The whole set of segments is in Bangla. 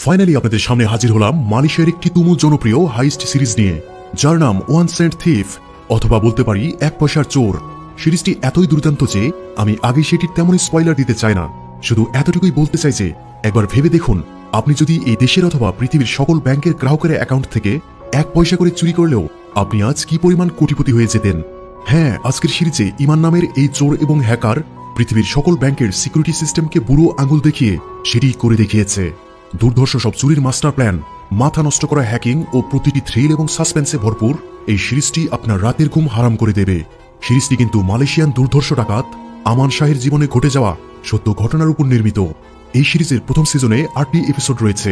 ফাইনালি আপনাদের সামনে হাজির হলাম মালয়েশিয়ার একটি তুমুল জনপ্রিয় হাইস্ট সিরিজ নিয়ে, যার নাম 1 সেন্ট থিফ, অথবা বলতে পারি 1 পয়সার চোর। সিরিজটি এতই দুর্দান্ত যে আমি আগে সেটির তেমনই স্পয়লার দিতে চাই না, শুধু এতটুকুই বলতে চাই যে একবার ভেবে দেখুন, আপনি যদি এই দেশের অথবা পৃথিবীর সকল ব্যাংকের গ্রাহকের অ্যাকাউন্ট থেকে 1 পয়সা করে চুরি করলেও আপনি আজ কি পরিমাণ কোটিপতি হয়ে যেতেন। হ্যাঁ, আজকের সিরিজে ইমান নামের এই চোর এবং হ্যাকার পৃথিবীর সকল ব্যাংকের সিকিউরিটি সিস্টেমকে বুড়ো আঙুল দেখিয়ে সেটি করে দেখিয়েছে। দুর্ধর্ষ সব চুরির মাস্টার প্ল্যান, মাথা নষ্ট করা হ্যাকিং ও প্রতিটি থ্রিল এবং সাসপেন্সে ভরপুর এই সিরিজটি আপনার রাতের ঘুম হারাম করে দেবে। সিরিজটি কিন্তু মালয়েশিয়ান দুর্ধর্ষ ডাকাত আমান শাহের জীবনে ঘটে যাওয়া সত্য ঘটনার উপর নির্মিত। এই সিরিজের প্রথম সিজনে 8টি এপিসোড রয়েছে।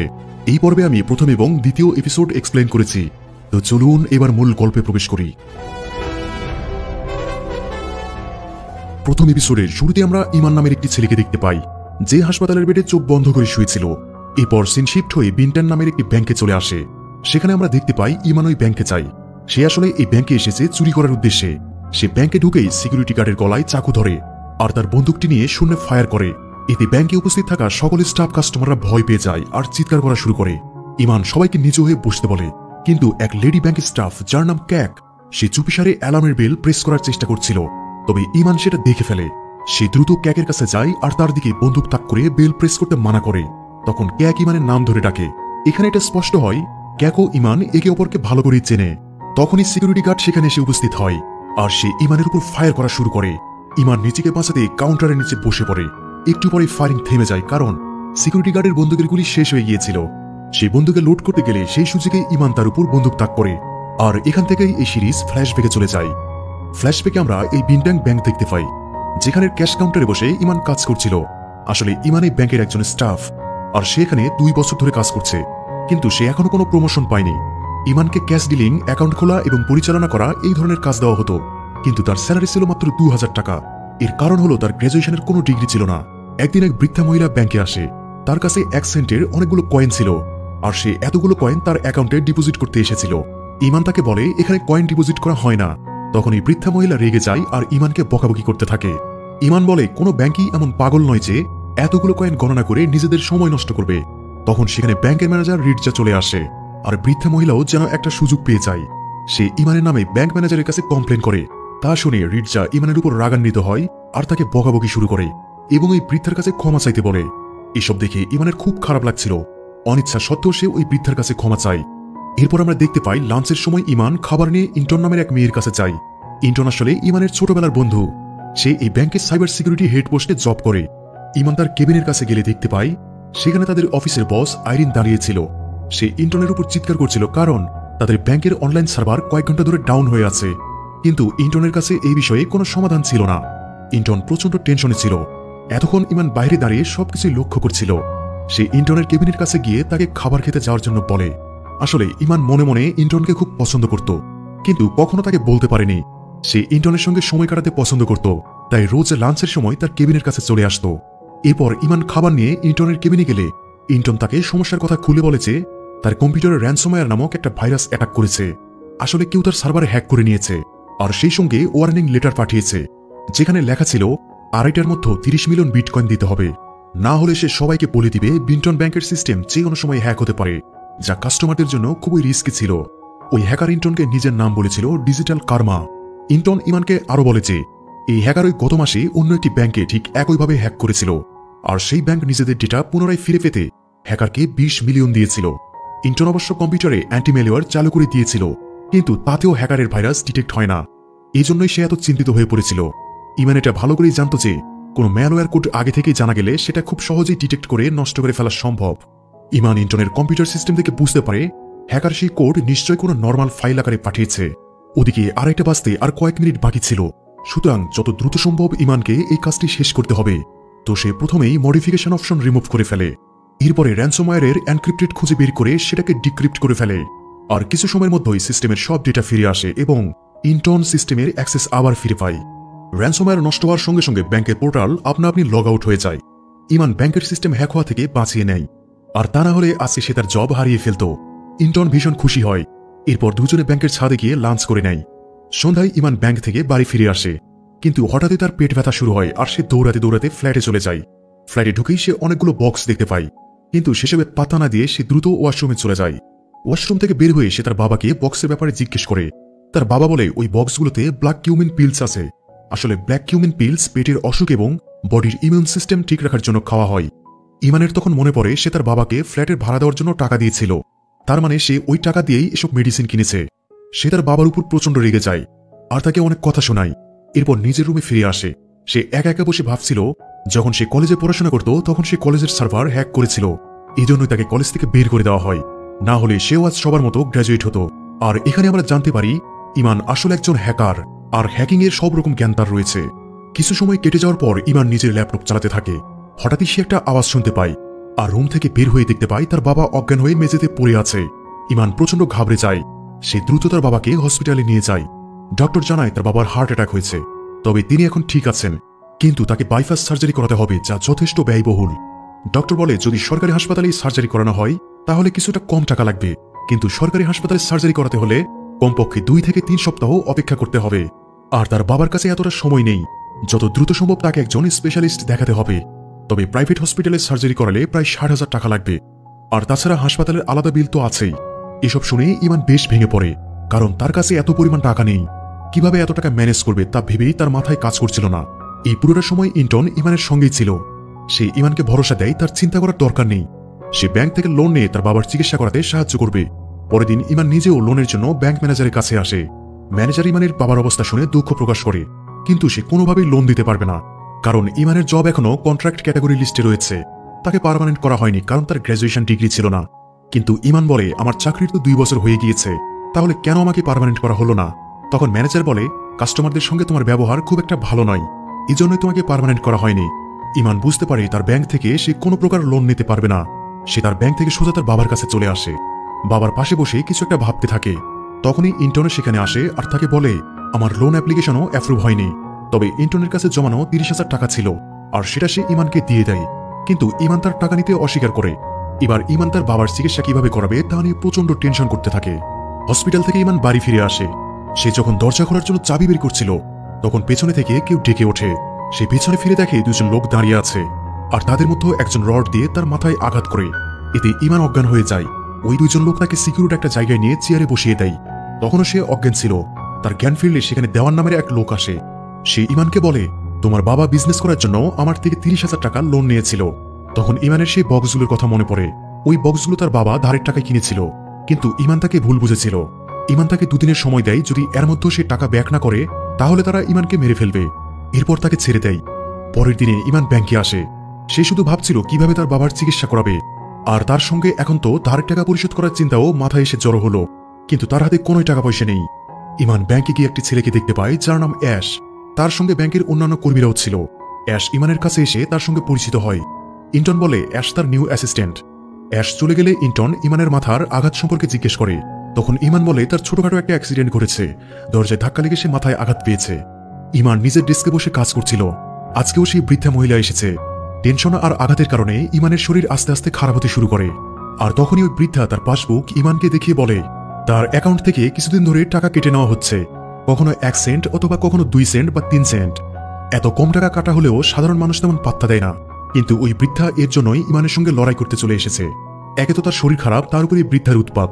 এই পর্বে আমি প্রথম এবং দ্বিতীয় এপিসোড এক্সপ্লেন করেছি, তো চলুন এবার মূল গল্পে প্রবেশ করি। প্রথম এপিসোডের শুরুতে আমরা ইমান নামের একটি ছেলেকে দেখতে পাই, যে হাসপাতালের বেডে চোখ বন্ধ করে শুয়েছিল। এরপর সিন শিফট হয়ে বিনটান নামের একটি ব্যাংকে চলে আসে। সেখানে আমরা দেখতে পাই ইমান ওই ব্যাংকে চাই। সে আসলে এই ব্যাংকে এসেছে চুরি করার উদ্দেশ্যে। সে ব্যাংকে ঢুকেই সিকিউরিটি গার্ডের গলায় চাকু ধরে আর তার বন্দুকটি নিয়ে শূন্যে ফায়ার করে। এতে ব্যাংকে উপস্থিত থাকা সকল স্টাফ কাস্টমাররা ভয় পেয়ে যায় আর চিৎকার করা শুরু করে। ইমান সবাইকে নিচু হয়ে বসতে বলে, কিন্তু এক লেডি ব্যাংক স্টাফ যার নাম ক্যাক, সে চুপিসারে অ্যালার্মের বেল প্রেস করার চেষ্টা করছিল। তবে ইমান সেটা দেখে ফেলে। সে দ্রুত ক্যাকের কাছে যায় আর তার দিকে বন্দুক তাক করে বেল প্রেস করতে মানা করে। তখন ক্যাক ইমানের নাম ধরে ডাকে। এখানে এটা স্পষ্ট হয় ক্যাক ও ইমান একে অপরকে ভালো করেই চেনে। তখনই সিকিউরিটি গার্ড সেখানে এসে উপস্থিত হয় আর সে ইমানের উপর ফায়ার করা শুরু করে। ইমান নিজেকে বাঁচাতে কাউন্টারের নিচে বসে পড়ে। একটু পরে ফায়ারিং থেমে যায়, কারণ সিকিউরিটি গার্ডের বন্দুকের গুলি শেষ হয়ে গিয়েছিল। সেই বন্দুকে লোড করতে গেলে সেই সুযোগে ইমান তার উপর বন্দুক তাক করে। আর এখান থেকেই এই সিরিজ ফ্ল্যাশব্যাকে চলে যায়। ফ্ল্যাশব্যাকে আমরা এই বিনটাং ব্যাংক দেখতে পাই, যেখানে ক্যাশ কাউন্টারে বসে ইমান কাজ করছিল। আসলে ইমান এই ব্যাংকের একজন স্টাফ, আর সে এখানে 2 বছর ধরে কাজ করছে, কিন্তু সে এখনো কোনো প্রমোশন পায়নি। ইমানকে ক্যাশ ডিলিং, অ্যাকাউন্ট খোলা এবং পরিচালনা করা এই ধরনের কাজ দেওয়া হতো, কিন্তু তার স্যালারি ছিল মাত্র 2000 টাকা। এর কারণ হলো তার গ্র্যাজুয়েশনের কোনো ডিগ্রি ছিল না। একদিন এক বৃদ্ধা মহিলা ব্যাংকে আসে। তার কাছে 1 সেন্টের অনেকগুলো কয়েন ছিল, আর সে এতগুলো কয়েন তার অ্যাকাউন্টে ডিপোজিট করতে এসেছিল। ইমান তাকে বলে এখানে কয়েন ডিপোজিট করা হয় না। তখন এই বৃদ্ধা মহিলা রেগে যায় আর ইমানকে বকাবকি করতে থাকে। ইমান বলে কোনো ব্যাংকই এমন পাগল নয় যে এতগুলো কয়েন গণনা করে নিজেদের সময় নষ্ট করবে। তখন সেখানে ব্যাংকের ম্যানেজার রিটজা চলে আসে, আর বৃদ্ধা মহিলাও যেন একটা সুযোগ পেয়ে যায়। সে ইমানের নামে ব্যাংক ম্যানেজারের কাছে কমপ্লেন করে। তা শুনে রিটজা ইমানের উপর রাগান্বিত হয় আর তাকে বকাবকি শুরু করে এবং ওই বৃদ্ধার কাছে ক্ষমা চাইতে বলে। এসব দেখে ইমানের খুব খারাপ লাগছিল। অনিচ্ছা সত্ত্বেও সে ওই বৃদ্ধার কাছে ক্ষমা চায়। এরপর আমরা দেখতে পাই লাঞ্চের সময় ইমান খাবার নিয়ে ইন্টন নামের এক মেয়ের কাছে যায়। ইন্টন আসলে ইমানের ছোটবেলার বন্ধু। সে এই ব্যাংকের সাইবার সিকিউরিটি হেড পোস্টে জব করে। ইমান তার কেবিনের কাছে গেলে দেখতে পাই সেখানে তাদের অফিসের বস আইরিন দাঁড়িয়েছিল। সে ইন্টনের উপর চিৎকার করছিল, কারণ তাদের ব্যাংকের অনলাইন সার্ভার কয়েক ঘন্টা ধরে ডাউন হয়ে আছে। কিন্তু ইন্টনের কাছে এই বিষয়ে কোনো সমাধান ছিল না। ইন্টন প্রচন্ড টেনশনে ছিল। এতক্ষণ ইমান বাইরে দাঁড়িয়ে সবকিছুই লক্ষ্য করছিল। সে ইন্টনের কেবিনের কাছে গিয়ে তাকে খাবার খেতে যাওয়ার জন্য বলে। আসলে ইমান মনে মনে ইন্টনকে খুব পছন্দ করত, কিন্তু কখনো তাকে বলতে পারেনি। সে ইন্টনের সঙ্গে সময় কাটাতে পছন্দ করত, তাই রোজ লাঞ্চের সময় তার কেবিনের কাছে চলে আসত। এরপর ইমান খাবার নিয়ে ইন্টনের কেবিনে গেলে ইন্টন তাকে সমস্যার কথা খুলে বলে যে তার কম্পিউটারে র্যানসমওয়্যার নামক একটা ভাইরাস অ্যাটাক করেছে। আসলে কেউ তার সার্ভারে হ্যাক করে নিয়েছে, আর সেই সঙ্গে ওয়ার্নিং লেটার পাঠিয়েছে, যেখানে লেখা ছিল 2.5টার মধ্যে 30 মিলিয়ন বিটকয়েন দিতে হবে, না হলে সে সবাইকে বলে দিবে বিনটন ব্যাংকের সিস্টেম যে কোনো সময় হ্যাক হতে পারে, যা কাস্টমারদের জন্য খুবই রিস্কি ছিল। ওই হ্যাকার ইন্টনকে নিজের নাম বলেছিল ডিজিটাল কার্মা। ইন্টন ইমানকে আরো বলে যে এই হ্যাকার ওই গত মাসে অন্য একটি ব্যাংকে ঠিক একইভাবে হ্যাক করেছিল, আর সেই ব্যাংক নিজেদের ডেটা পুনরায় ফিরে পেতে হ্যাকারকে 20 মিলিয়ন দিয়েছিল। ইন্টন অবশ্য কম্পিউটারে অ্যান্টিম্যালওয়্যার চালু করে দিয়েছিল, কিন্তু তাতেও হ্যাকারের ভাইরাস ডিটেক্ট হয় না। এই জন্যই সে এত চিন্তিত হয়ে পড়েছিল। ইমান এটা ভালো করেই জানত যে কোনো ম্যালওয়্যার কোড আগে থেকেই জানা গেলে সেটা খুব সহজেই ডিটেক্ট করে নষ্ট করে ফেলা সম্ভব। ইমান ইন্টনের কম্পিউটার সিস্টেম থেকে বুঝতে পারে হ্যাকার সেই কোড নিশ্চয়ই কোনো নর্মাল ফাইল আকারে পাঠিয়েছে। ওদিকে 2:30 বাজতে আর কয়েক মিনিট বাকি ছিল, সুতরাং যত দ্রুত সম্ভব ইমানকে এই কাজটি শেষ করতে হবে। তো সে প্রথমেই মডিফিকেশন অপশন রিমুভ করে ফেলে। এরপরে র্যানসমওয়্যারের এনক্রিপ্টেড খুঁজে বের করে সেটাকে ডিক্রিপ্ট করে ফেলে। আর কিছু সময়ের মধ্যেই সিস্টেমের সব ডেটা ফিরে আসে এবং ইন্টন সিস্টেমের অ্যাক্সেস আবার ফিরে পায়। র্যানসমওয়্যার নষ্ট হওয়ার সঙ্গে সঙ্গে ব্যাংকের পোর্টাল আপনা আপনি লগ আউট হয়ে যায়। ইমান ব্যাংকের সিস্টেম হ্যাক হওয়া থেকে বাঁচিয়ে নেয়, আর তা না হলে আজকে সে তার জব হারিয়ে ফেলত। ইন্টন ভীষণ খুশি হয়। এরপর দুজনে ব্যাংকের ছাদে গিয়ে লাঞ্চ করে নেয়। সন্ধ্যায় ইমান ব্যাংক থেকে বাড়ি ফিরে আসে, কিন্তু হঠাৎই তার পেট ব্যথা শুরু হয় আর সে দৌড়াতে দৌড়াতে ফ্ল্যাটে চলে যায়। ফ্ল্যাটে ঢুকেই সে অনেকগুলো বক্স দেখতে পায়। কিন্তু সেসবে পাতা না দিয়ে সে দ্রুত ওয়াশরুমে চলে যায়। ওয়াশরুম থেকে বের হয়ে সে তার বাবাকে বক্সের ব্যাপারে জিজ্ঞেস করে। তার বাবা বলে ওই বক্সগুলোতে ব্ল্যাক কিউমিন পিলস আছে। আসলে ব্ল্যাক কিউমিন পিলস পেটের অসুখ এবং বডির ইমিউন সিস্টেম ঠিক রাখার জন্য খাওয়া হয়। ইমানের তখন মনে পড়ে সে তার বাবাকে ফ্ল্যাটের ভাড়া দেওয়ার জন্য টাকা দিয়েছিল, তার মানে সে ওই টাকা দিয়েই এসব মেডিসিন কিনেছে। সে তার বাবার উপর প্রচন্ড রেগে যায় আর তাকে অনেক কথা শোনায়। এরপর নিজের রুমে ফিরে আসে। সে একা একা বসে ভাবছিল, যখন সে কলেজে পড়াশোনা করত তখন সে কলেজের সার্ভার হ্যাক করেছিল, এই জন্যই তাকে কলেজ থেকে বের করে দেওয়া হয়, না হলে সেও আজ সবার মতো গ্র্যাজুয়েট হতো। আর এখানে আমরা জানতে পারি ইমান আসলে একজন হ্যাকার, আর হ্যাকিং এর সব রকম জ্ঞান তার রয়েছে। কিছু সময় কেটে যাওয়ার পর ইমান নিজের ল্যাপটপ চালাতে থাকে। হঠাৎই সে একটা আওয়াজ শুনতে পায় আর রুম থেকে বের হয়ে দেখতে পায় তার বাবা অজ্ঞান হয়ে মেঝেতে পড়ে আছে। ইমান প্রচন্ড ঘাবড়ে যায়। সে দ্রুত তার বাবাকে হসপিটালে নিয়ে যায়। ডক্টর জানায় তার বাবার হার্ট অ্যাটাক হয়েছে, তবে তিনি এখন ঠিক আছেন, কিন্তু তাকে বাইপাস সার্জারি করাতে হবে, যা যথেষ্ট ব্যয়বহুল। ডক্টর বলে যদি সরকারি হাসপাতালে সার্জারি করানো হয় তাহলে কিছুটা কম টাকা লাগবে, কিন্তু সরকারি হাসপাতালে সার্জারি করাতে হলে কমপক্ষে 2 থেকে 3 সপ্তাহ অপেক্ষা করতে হবে। আর তার বাবার কাছে এতটা সময় নেই, যত দ্রুত সম্ভব তাকে একজন স্পেশালিস্ট দেখাতে হবে। তবে প্রাইভেট হসপিটালে সার্জারি করালে প্রায় 60,000 টাকা লাগবে, আর তাছাড়া হাসপাতালের আলাদা বিল তো আছেই। এসব শুনে ইমান বেশ ভেঙে পড়ে, কারণ তার কাছে এত পরিমাণ টাকা নেই। কিভাবে এত টাকা ম্যানেজ করবে তা ভেবেই তার মাথায় কাজ করছিল না। এই পুরোটা সময় ইন্টন ইমানের সঙ্গেই ছিল। সে ইমানকে ভরসা দেয় তার চিন্তা করার দরকার নেই, সে ব্যাংক থেকে লোন নিয়ে তার বাবার চিকিৎসা করাতে সাহায্য করবে। পরের দিন ইমান নিজেও লোনের জন্য ব্যাংক ম্যানেজারের কাছে আসে। ম্যানেজার ইমানের বাবার অবস্থা শুনে দুঃখ প্রকাশ করে, কিন্তু সে কোনোভাবেই লোন দিতে পারবে না, কারণ ইমানের জব এখনো কন্ট্রাক্ট ক্যাটাগরি লিস্টে রয়েছে। তাকে পার্মানেন্ট করা হয়নি কারণ তার গ্র্যাজুয়েশন ডিগ্রি ছিল না। কিন্তু ইমান বলে আমার চাকরির তো 2 বছর হয়ে গিয়েছে, তাহলে কেন আমাকে পার্মানেন্ট করা হলো না? তখন ম্যানেজার বলে কাস্টমারদের সঙ্গে তোমার ব্যবহার খুব একটা ভালো নয়, এই জন্যই তোমাকে পার্মানেন্ট করা হয়নি। ইমান বুঝতে পারে তার ব্যাংক থেকে সে কোনো প্রকার লোন নিতে পারবে না। সে তার ব্যাংক থেকে সোজা তার বাবার কাছে চলে আসে। বাবার পাশে বসে কিছু একটা ভাবতে থাকে। তখনই ইন্টর্ন সেখানে আসে আর তাকে বলে আমার লোন অ্যাপ্লিকেশনও অ্যাপ্রুভ হয়নি, তবে ইন্টর্নের কাছে জমানো 30,000 টাকা ছিল, আর সেটা সে ইমানকে দিয়ে দেয়। কিন্তু ইমান তার টাকা নিতে অস্বীকার করে। এবার ইমান তার বাবার চিকিৎসা কিভাবে করাবে তা নিয়ে প্রচন্ড টেনশন করতে থাকে। হসপিটাল থেকে ইমান বাড়ি ফিরে আসে। সে যখন দরজা খোলার জন্য চাবি বের করছিল তখন পেছনে থেকে কেউ ডেকে ওঠে। সে পেছনে ফিরে দেখে 2জন লোক দাঁড়িয়ে আছে, আর তাদের মধ্যে একজন রড দিয়ে তার মাথায় আঘাত করে। এতে ইমান অজ্ঞান হয়ে যায়। ওই 2জন লোক তাকে সিকিউরিটি একটা জায়গায় নিয়ে চেয়ারে বসিয়ে দেয়। তখনও সে অজ্ঞান ছিল। তার জ্ঞান ফিরলে সেখানে দেওয়ান নামের এক লোক আসে। সে ইমানকে বলে তোমার বাবা বিজনেস করার জন্য আমার থেকে 30,000 টাকা লোন নিয়েছিল। তখন ইমানের সেই বক্সগুলোর কথা মনে পড়ে। ওই বক্সগুলো তার বাবা ধারের টাকায় কিনেছিল, কিন্তু ইমান তাকে ভুল বুঝেছিল। ইমান তাকে 2 দিনের সময় দেয়, যদি এর মধ্যে সে টাকা ব্যাক না করে তাহলে তারা ইমানকে মেরে ফেলবে। এরপর তাকে ছেড়ে দেয়। পরের দিনে ইমান ব্যাংকে আসে। সে শুধু ভাবছিল কিভাবে তার বাবার চিকিৎসা করাবে, আর তার সঙ্গে এখন তো ধারের টাকা পরিশোধ করার চিন্তাও মাথায় এসে জড়ো হলো, কিন্তু তার হাতে কোনো টাকা পয়সা নেই। ইমান ব্যাংকে গিয়ে একটি ছেলেকে দেখতে পায় যার নাম অ্যাশ। তার সঙ্গে ব্যাংকের অন্যান্য কর্মীরাও ছিল। অ্যাশ ইমানের কাছে এসে তার সঙ্গে পরিচিত হয়। ইন্টন বলে অ্যাশ তার নিউ অ্যাসিস্ট্যান্ট। অ্যাশ চলে গেলে ইন্টন ইমানের মাথার আঘাত সম্পর্কে জিজ্ঞেস করে। তখন ইমান বলে তার ছোটখাটো একটা অ্যাক্সিডেন্ট ঘটেছে, দরজায় ধাক্কা লেগে সে মাথায় আঘাত পেয়েছে। ইমান নিজের ডেস্কে বসে কাজ করছিল। আজকেও সেই বৃদ্ধা মহিলা এসেছে। টেনশন আর আঘাতের কারণে ইমানের শরীর আস্তে আস্তে খারাপ হতে শুরু করে। আর তখনই ওই বৃদ্ধা তার পাসবুক ইমানকে দেখিয়ে বলে তার অ্যাকাউন্ট থেকে কিছুদিন ধরে টাকা কেটে নেওয়া হচ্ছে, কখনো 1 সেন্ট অথবা কখনো 2 সেন্ট বা 3 সেন্ট। এত কম টাকা কাটা হলেও সাধারণ মানুষ তেমন পাত্তা দেয় না, কিন্তু ওই বৃদ্ধা এর জন্যই ইমানের সঙ্গে লড়াই করতে চলে এসেছে। একে তো তার শরীর খারাপ, তার উপরে বৃদ্ধার উৎপাত।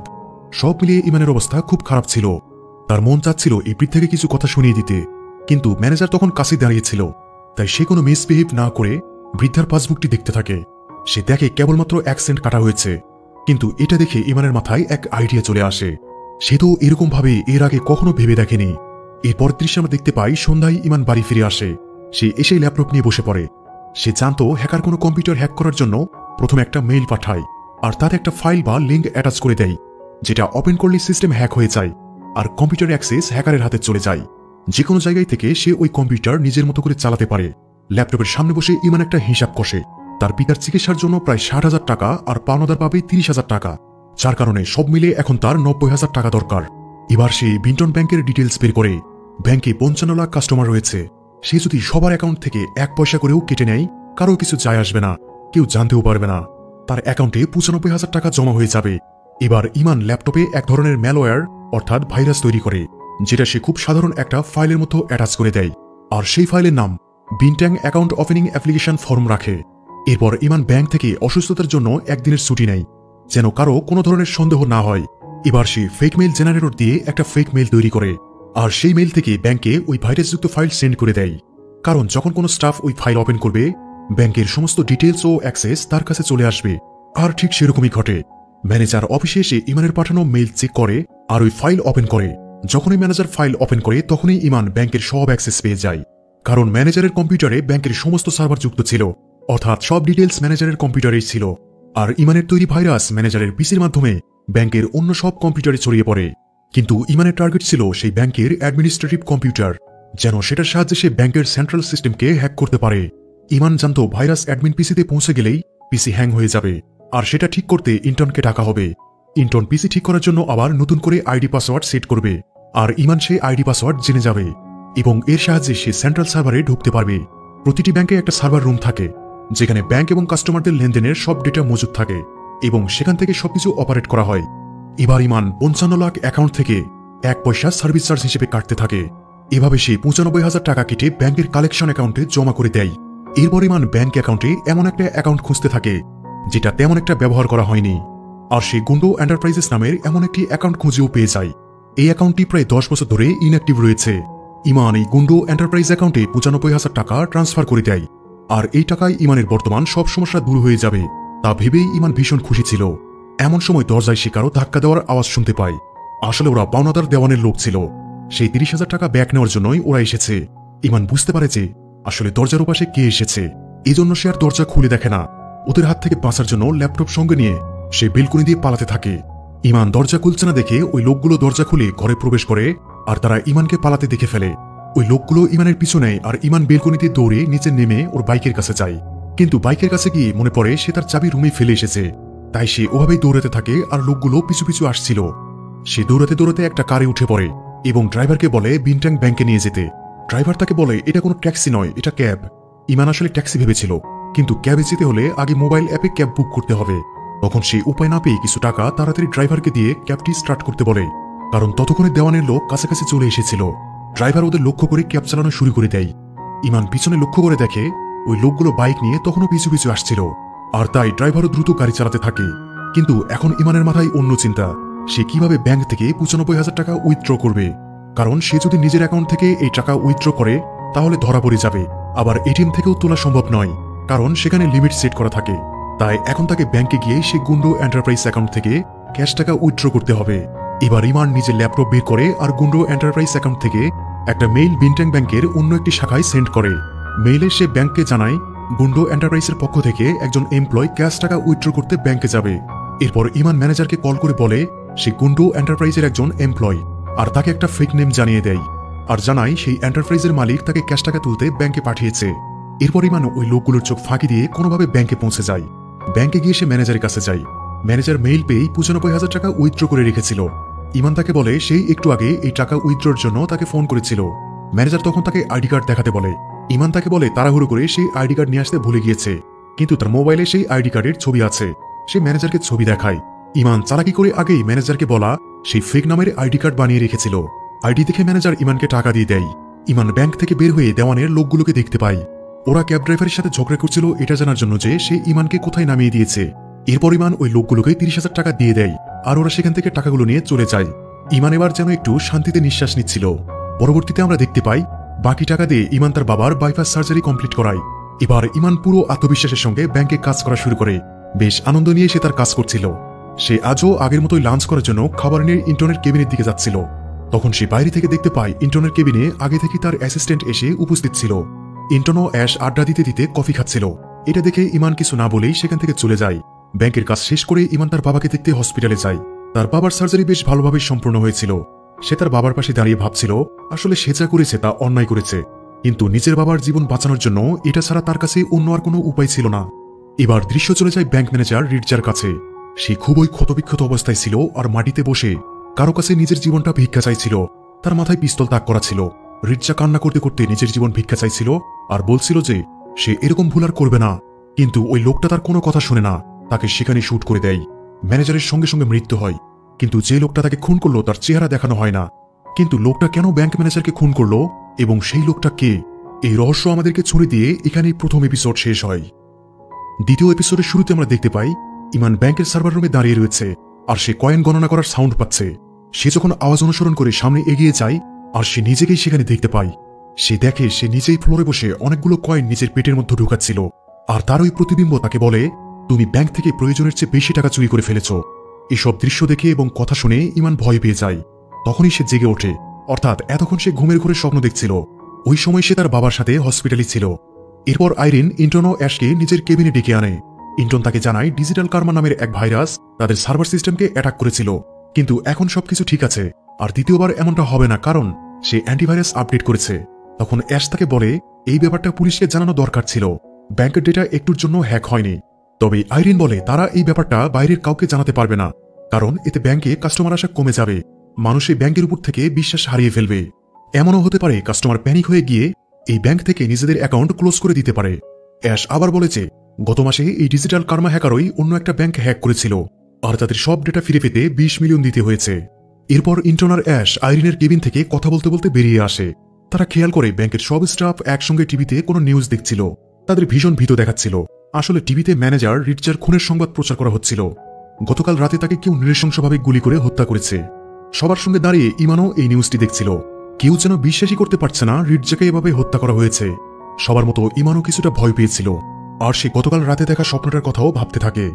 সব মিলিয়ে ইমানের অবস্থা খুব খারাপ ছিল। তার মন চাচ্ছিল এই বৃদ্ধাকে কিছু কথা শুনিয়ে দিতে, কিন্তু ম্যানেজার তখন কাছে দাঁড়িয়েছিল, তাই সে কোনো মিসবিহেভ না করে বৃদ্ধার পাসবুকটি দেখতে থাকে। সে দেখে কেবলমাত্র 1 সেন্ট কাটা হয়েছে, কিন্তু এটা দেখে ইমানের মাথায় এক আইডিয়া চলে আসে। সে তো এরকম ভাবে এর আগে কখনো ভেবে দেখেনি। এরপর দৃশ্যে আমরা দেখতে পাই সন্ধ্যায় ইমান বাড়ি ফিরে আসে। সে এসেই ল্যাপটপ নিয়ে বসে পড়ে। সে জানতো হ্যাকার কোনো কম্পিউটার হ্যাক করার জন্য প্রথমে একটা মেইল পাঠায়, আর তাতে একটা ফাইল বা লিঙ্ক অ্যাটাচ করে দেয়, যেটা ওপেন করলে সিস্টেম হ্যাক হয়ে যায় আর কম্পিউটার অ্যাক্সেস হ্যাকারের হাতে চলে যায়। যে কোনো জায়গায় থেকে সে ওই কম্পিউটার নিজের মতো করে চালাতে পারে। ল্যাপটপের সামনে বসে ইমান একটা হিসাব কষে। তার পিতার চিকিৎসার জন্য প্রায় 60,000 টাকা আর পাওনাদার পাবে 30,000 টাকা, যার কারণে সব মিলে এখন তার 90,000 টাকা দরকার। এবার সে বিন্টন ব্যাংকের ডিটেলস বের করে। ব্যাংকে 55 লাখ কাস্টমার রয়েছে। সে যদি সবার অ্যাকাউন্ট থেকে 1 পয়সা করেও কেটে নেয় কারো কিছু যায় আসবে না, কেউ জানতেও পারবে না। তার অ্যাকাউন্টে 95,000 টাকা জমা হয়ে যাবে। এবার ইমান ল্যাপটপে এক ধরনের ম্যালওয়্যার অর্থাৎ ভাইরাস তৈরি করে, যেটা সে খুব সাধারণ একটা ফাইলের মতো অ্যাটাচ করে দেয়, আর সেই ফাইলের নাম বিনট্যাং অ্যাকাউন্ট ওপেনিং অ্যাপ্লিকেশন ফর্ম রাখে। এরপর ইমান ব্যাংক থেকে অসুস্থতার জন্য একদিনের ছুটি নেয়, যেন কারো কোনো ধরনের সন্দেহ না হয়। এবার সে ফেক মেইল জেনারেটর দিয়ে একটা ফেক মেইল তৈরি করে, আর সেই মেইল থেকে ব্যাংকে ওই ভাইরাসযুক্ত ফাইল সেন্ড করে দেয়। কারণ যখন কোনো স্টাফ ওই ফাইল ওপেন করবে, ব্যাংকের সমস্ত ডিটেলস ও অ্যাক্সেস তার কাছে চলে আসবে। আর ঠিক সেরকমই ঘটে। ম্যানেজার অফিসে এসে ইমানের পাঠানো মেইল চেক করে আর ওই ফাইল ওপেন করে। যখনই ম্যানেজার ফাইল ওপেন করে তখনই ইমান ব্যাংকের সব অ্যাক্সেস পেয়ে যায়। কারণ ম্যানেজারের কম্পিউটারে ব্যাংকের সমস্ত সার্ভার যুক্ত ছিল, অর্থাৎ সব ডিটেলস ম্যানেজারের কম্পিউটারেই ছিল। আর ইমানের তৈরি ভাইরাস ম্যানেজারের পিসির মাধ্যমে ব্যাংকের অন্য সব কম্পিউটারে ছড়িয়ে পড়ে। কিন্তু ইমানের টার্গেট ছিল সেই ব্যাংকের অ্যাডমিনিস্ট্রেটিভ কম্পিউটার, যেন সেটার সাহায্যে সে ব্যাংকের সেন্ট্রাল সিস্টেমকে হ্যাক করতে পারে। ইমান জানত ভাইরাস অ্যাডমিন পিসিতে পৌঁছে গেলেই পিসি হ্যাং হয়ে যাবে, আর সেটা ঠিক করতে ইন্টার্নকে ডাকা হবে। ইন্টার্ন পিসি ঠিক করার জন্য আবার নতুন করে আইডি পাসওয়ার্ড সেট করবে, আর ইমান সেই আইডি পাসওয়ার্ড জেনে যাবে এবং এর সাহায্যে সে সেন্ট্রাল সার্ভারে ঢুকতে পারবে। প্রতিটি ব্যাংকে একটা সার্ভার রুম থাকে, যেখানে ব্যাংক এবং কাস্টমারদের লেনদেনের সব ডেটা মজুদ থাকে এবং সেখান থেকে সবকিছু অপারেট করা হয়। এবার ইমান 55 লাখ অ্যাকাউন্ট থেকে 1 পয়সা সার্ভিস চার্জ হিসেবে কাটতে থাকে। এভাবে সে 95,000 টাকা কেটে ব্যাংকের কালেকশন অ্যাকাউন্টে জমা করে দেয়। এরপর ইমান ব্যাংক অ্যাকাউন্টে এমন একটা অ্যাকাউন্ট খুঁজতে থাকে যেটা তেমন একটা ব্যবহার করা হয়নি, আর সে গুন্ডো এন্টারপ্রাইজেস নামের এমন একটি অ্যাকাউন্ট খুঁজেও পেয়ে যায়। এই অ্যাকাউন্টটি প্রায় 10 বছর ধরে ইনঅ্যাক্টিভ রয়েছে। ইমান এই গুন্ডো এন্টারপ্রাইজ অ্যাকাউন্টে 95,000 টাকা ট্রান্সফার করে দেয়, আর এই টাকায় ইমানের বর্তমান সব সমস্যা দূর হয়ে যাবে তা ভেবেই ইমান ভীষণ খুশি ছিল। এমন সময় দরজায় সে কারো ধাক্কা দেওয়ার আওয়াজ শুনতে পায়। আসলে ওরা পাওনাদার দেওয়ানের লোক ছিল। সেই 30,000 টাকা ব্যাক নেওয়ার জন্যই ওরা এসেছে। ইমান বুঝতে পারে যে আসলে দরজার ওপাশে কে এসেছে, এজন্য সে আর দরজা খুলে দেখে না। ওদের হাত থেকে বাঁচার জন্য ল্যাপটপ সঙ্গে নিয়ে সে বেলকনি দিয়ে পালাতে থাকে। ইমান দরজা খুলছে না দেখে ওই লোকগুলো দরজা খুলে ঘরে প্রবেশ করে, আর তারা ইমানকে পালাতে দেখে ফেলে। ওই লোকগুলো ইমানের পিছু নেয়, আর ইমান বেলকনিতে দৌড়ে নিচে নেমে ওর বাইকের কাছে যায়। কিন্তু বাইকের কাছে গিয়ে মনে পড়ে সে তার চাবি রুমে ফেলে এসেছে, তাই সে ওভাবেই দৌড়াতে থাকে, আর লোকগুলো পিছু পিছু আসছিল। সে দৌড়াতে দৌড়াতে একটা কারে উঠে পড়ে এবং ড্রাইভারকে বলে বিনট্যাং ব্যাংকে নিয়ে যেতে। ড্রাইভার তাকে বলে এটা কোনো ট্যাক্সি নয়, এটা ক্যাব। ইমান আসলে ট্যাক্সি ভেবেছিল, কিন্তু ক্যাবে যেতে হলে আগে মোবাইল অ্যাপে ক্যাব বুক করতে হবে। তখন সে উপায় না পেয়ে কিছু টাকা তাড়াতাড়ি ড্রাইভারকে দিয়ে ক্যাবটি স্টার্ট করতে বলে, কারণ ততক্ষণে দেওয়ানের লোক কাছাকাছি চলে এসেছিল। ড্রাইভার ওদের লক্ষ্য করে ক্যাব চালানো শুরু করে দেয়। ইমান পিছনে লক্ষ্য করে দেখে ওই লোকগুলো বাইক নিয়ে তখনও পিছু পিছু আসছিল, আর তাই ড্রাইভারও দ্রুত গাড়ি চালাতে থাকে। কিন্তু এখন ইমানের মাথায় অন্য চিন্তা, সে কিভাবে ব্যাংক থেকে 95,000 টাকা উইথড্র করবে। কারণ সে যদি নিজের অ্যাকাউন্ট থেকে এই টাকা উইথড্র করে তাহলে ধরা পড়ে যাবে। আবার এটিএম থেকেও তোলা সম্ভব নয়, কারণ সেখানে লিমিট সেট করা থাকে। তাই এখন তাকে ব্যাংকে গিয়ে সে গুন্ডো এন্টারপ্রাইজ অ্যাকাউন্ট থেকে ক্যাশ টাকা উইথড্র করতে হবে। এবার ইমান নিজের ল্যাপটপ বের করে আর গুন্ডো এন্টারপ্রাইজ অ্যাকাউন্ট থেকে একটা মেইল বিনট্যাং ব্যাংকের অন্য একটি শাখায় সেন্ড করে। মেইলে সে ব্যাংককে জানায় গুন্ডো এন্টারপ্রাইজের পক্ষ থেকে একজন এমপ্লয় ক্যাশ টাকা উইথড্র করতে ব্যাংকে যাবে। এরপর ইমান ম্যানেজারকে কল করে বলে সে গুন্ডো এন্টারপ্রাইজের একজন এমপ্লয়, আর তাকে একটা ফেক নেম জানিয়ে দেয়, আর জানায় সেই এন্টারপ্রাইজের মালিক তাকে ক্যাশ টাকা তুলতে ব্যাংকে পাঠিয়েছে। এরপর ইমান ওই লোকগুলোর চোখ ফাঁকি দিয়ে কোনোভাবে ব্যাংকে পৌঁছে যায়। ব্যাংকে গিয়ে সে ম্যানেজারের কাছে যায়। ম্যানেজার মেইল পেয়েই 95,000 টাকা উইথড্র করে রেখেছিল। ইমান তাকে বলে সেই একটু আগে এই টাকা উইথড্রর জন্য তাকে ফোন করেছিল। ম্যানেজার তখন তাকে আইডি কার্ড দেখাতে বলে। ইমান তাকে বলে তাড়াহুড়ো করে সেই আইডি কার্ড নিয়ে আসতে ভুলে গিয়েছে, কিন্তু তার মোবাইলে সেই আইডি কার্ডের ছবি আছে। সে ম্যানেজারকে ছবি দেখায়। ইমান চালাকি করে আগেই ম্যানেজারকে বলা সেই ফেক নামের আইডি কার্ড বানিয়ে রেখেছিল। আইডি দেখে ম্যানেজার ইমানকে টাকা দিয়ে দেয়। ইমান ব্যাংক থেকে বের হয়ে দেওয়ানের লোকগুলোকে দেখতে পায়। ওরা ক্যাব ড্রাইভারের সাথে ঝগড়া করছিল এটা জানার জন্য যে সে ইমানকে কোথায় নামিয়ে দিয়েছে। এরপর ইমান ওই লোকগুলোকে 30,000 টাকা দিয়ে দেয়, আর ওরা সেখান থেকে টাকাগুলো নিয়ে চলে যায়। ইমান এবার যেন একটু শান্তিতে নিঃশ্বাস নিচ্ছিল। পরবর্তীতে আমরা দেখতে পাই বাকি টাকা দিয়ে ইমান তার বাবার বাইপাস সার্জারি কমপ্লিট করায়। এবার ইমান পুরো আত্মবিশ্বাসের সঙ্গে ব্যাংকে কাজ করা শুরু করে। বেশ আনন্দ নিয়ে সে তার কাজ করছিল। সে আজও আগের মতোই লাঞ্চ করার জন্য খাবার নিয়ে ইন্টার্নের কেবিনের দিকে যাচ্ছিল। তখন সে বাইরে থেকে দেখতে পায় ইন্টার্নের কেবিনে আগে থেকে তার অ্যাসিস্ট্যান্ট এসে উপস্থিত ছিল। ইন্টার্নও অ্যাশ আড্ডা দিতে দিতে কফি খাচ্ছিল। এটা দেখে ইমান কিছু না বলেই সেখান থেকে চলে যায়। ব্যাংকের কাজ শেষ করে ইমান তার বাবাকে দেখতে হসপিটালে যায়। তার বাবার সার্জারি বেশ ভালোভাবে সম্পূর্ণ হয়েছিল। সে তার বাবার পাশে দাঁড়িয়ে ভাবছিল আসলে সে যা করেছে তা অন্যায় করেছে, কিন্তু নিজের বাবার জীবন বাঁচানোর জন্য এটা ছাড়া তার কাছে অন্য আর কোনো উপায় ছিল না। এবার দৃশ্য চলে যায় ব্যাংক ম্যানেজার রিটজার কাছে। সে খুবই ক্ষতবিক্ষত অবস্থায় ছিল আর মাটিতে বসে কারো কাছে নিজের জীবনটা ভিক্ষা চাইছিল। তার মাথায় পিস্তল তাক করা ছিল। রিটজা কান্না করতে করতে নিজের জীবন ভিক্ষা চাইছিল আর বলছিল যে সে এরকম ভুল আর করবে না। কিন্তু ওই লোকটা তার কোনো কথা শুনে না, তাকে সেখানে শুট করে দেয়। ম্যানেজারের সঙ্গে সঙ্গে মৃত্যু হয়, কিন্তু যে লোকটা তাকে খুন করলো তার চেহারা দেখানো হয় না। কিন্তু লোকটা কেন ব্যাংক ম্যানেজারকে খুন করলো এবং সেই লোকটা কে, এই রহস্য আমাদেরকে ছুড়ে দিয়ে এখানেই প্রথম এপিসোড শেষ হয়। দ্বিতীয় এপিসোডের শুরুতে আমরা দেখতে পাই ইমান ব্যাংকের সার্ভার রুমে দাঁড়িয়ে রয়েছে আর সে কয়েন গণনা করার সাউন্ড পাচ্ছে। সে যখন আওয়াজ অনুসরণ করে সামনে এগিয়ে যায় আর সে নিজেকেই সেখানে দেখতে পায়। সে দেখে সে নিজেই ফ্লোরে বসে অনেকগুলো কয়েন নিজের পেটের মধ্যে ঢুকাচ্ছিল আর তার ওই প্রতিবিম্ব তাকে বলে, তুমি ব্যাংক থেকে প্রয়োজনের চেয়ে বেশি টাকা চুরি করে ফেলেছ। এসব দৃশ্য দেখে এবং কথা শুনে ইমান ভয় পেয়ে যায়। তখনই সে জেগে ওঠে, অর্থাৎ এতক্ষণ সে ঘুমের ঘরে স্বপ্ন দেখছিল। ওই সময় সে তার বাবার সাথে হসপিটালে ছিল। এরপর আইরিন ইন্টন ও অ্যাশকে নিজের কেবিনে ডেকে আনে। ইন্টন তাকে জানায় ডিজিটাল কার্মা নামের এক ভাইরাস তাদের সার্ভার সিস্টেমকে অ্যাটাক করেছিল, কিন্তু এখন সবকিছু ঠিক আছে আর দ্বিতীয়বার এমনটা হবে না, কারণ সে অ্যান্টিভাইরাস আপডেট করেছে। তখন অ্যাশ তাকে বলে এই ব্যাপারটা পুলিশকে জানানো দরকার ছিল, ব্যাংকের ডেটা একটুর জন্য হ্যাক হয়নি। তবে আইরিন বলে তারা এই ব্যাপারটা বাইরের কাউকে জানাতে পারবে না, কারণ এতে ব্যাংকে কাস্টমার আসা কমে যাবে, মানুষ এই ব্যাংকের উপর থেকে বিশ্বাস হারিয়ে ফেলবে। এমনও হতে পারে কাস্টমার প্যানিক হয়ে গিয়ে এই ব্যাংক থেকে নিজেদের অ্যাকাউন্ট ক্লোজ করে দিতে পারে। অ্যাশ আবার বলেছে গত মাসে এই ডিজিটাল কার্মা হ্যাকারই অন্য একটা ব্যাংক হ্যাক করেছিল আর তাদের সব ডেটা ফিরে পেতে 20 মিলিয়ন দিতে হয়েছে। এরপর ইন্টন আর অ্যাশ আইরিনের কেবিন থেকে কথা বলতে বলতে বেরিয়ে আসে। তারা খেয়াল করে ব্যাংকের সব স্টাফ একসঙ্গে টিভিতে কোনো নিউজ দেখছিল। তাদের ভীষণ ভীত দেখাচ্ছিল। আসলে টিভিতে ম্যানেজার রিচার খুনের সংবাদ প্রচার করা হচ্ছিল। গতকাল রাতে তাকে কেউ নৃশংসভাবে গুলি করে হত্যা করেছে। সবার সঙ্গে দাঁড়িয়ে ইমানও এই নিউজটি দেখছিল। কেউ যেন বিশ্বাসই করতে পারছে না রিটজাকে এভাবে হত্যা করা হয়েছে। সবার মতো ইমানও কিছুটা ভয় পেয়েছিল আর সে গতকাল রাতে দেখা স্বপ্নটার কথাও ভাবতে থাকে।